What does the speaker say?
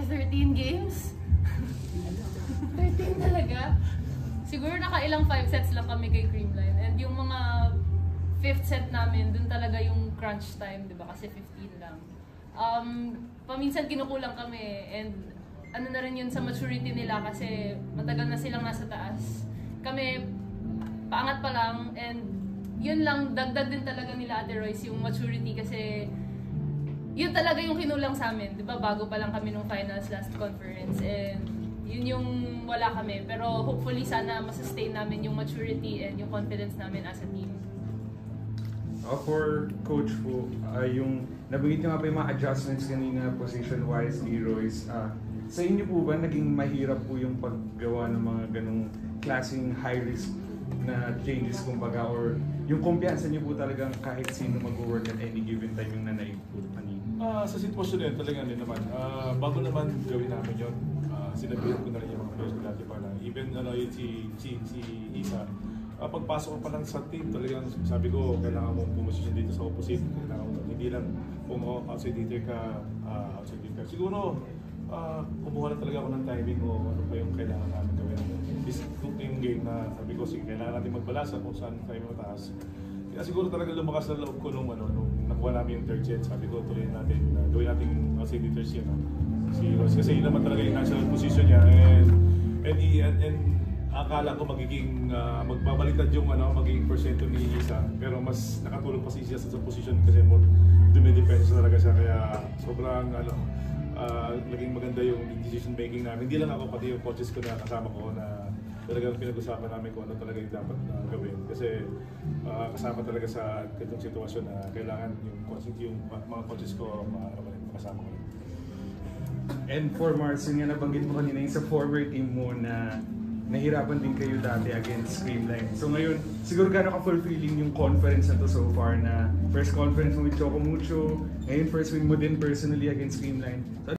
13 games? 13 talaga? Siguro nakailang 5 sets lang kami kay Creamline. And yung mga 5th set namin, dun talaga yung crunch time, di ba? Kasi 15 lang. Paminsan kinukulang kami and ano na rin yun sa maturity nila kasi matagal na silang nasa taas. Kami, paangat pa lang and yun lang, dagdag din talaga nila Ate Royce yung maturity kasi yun talaga yung kinulang sa amin, di ba? Bago pa lang kami nung finals last conference and yun yung wala kami. Pero hopefully sana masustain namin yung maturity and yung confidence namin as a team. For Coach Fu, yung nabanggit nyo nga pa yung mga adjustments kanina position-wise, Royce. Sa inyo po ba naging mahirap po yung paggawa ng mga ganong klaseng high-risk na changes kumbaga or yung kumpiyansa niyo po talagang kahit sino mag-work at any given time yung nanaig po kanina? Sa sitwasyon yan talaga naman, bago naman gawin namin yun, sinabihan ko na rin yung mga players ko dati pa na even yun si Isa, pagpasok ko pa lang sa team talagang sabi ko kailangan mong pumusisyon dito sa opposite, kailangan mo hindi lang kung outside hitter ka, siguro kumuha na talaga ako ng timing o ano pa yung kailangan namin gawin. This yung game na sabi ko, sige, kailangan natin magbalasa kung saan tayo mataas. Kaya siguro talaga lumakas na loob ko nung nakuha namin yung third set. Sabi ko, tuloy natin, gawin natin outside hitters yun. Si Ross, kasi yun naman talaga yung national position niya. And akala ko magiging, magbabaliktad yung magiging porsyento ni Isa. Pero mas nakatulong pa si Isa sa position kasi more dumidepensa talaga siya. Kaya sobrang, naging maganda yung decision making namin. Hindi lang ako, pati yung coaches ko na kasama ko na talagang pinag-usapan namin kung ano talaga yung dapat gawin. Kasi kasama talaga sa itong sitwasyon na kailangan yung mga coaches ko makasama ko. And for Mars, yung nga nabanggit mo kanina yung sa forward team mo na nahirapan din kayo dati against Creamline. So ngayon, siguro gano'n ka-fulfilling yung conference na to so far na first conference mo with Choco Mucho, ngayon first win mo din personally against Creamline. So,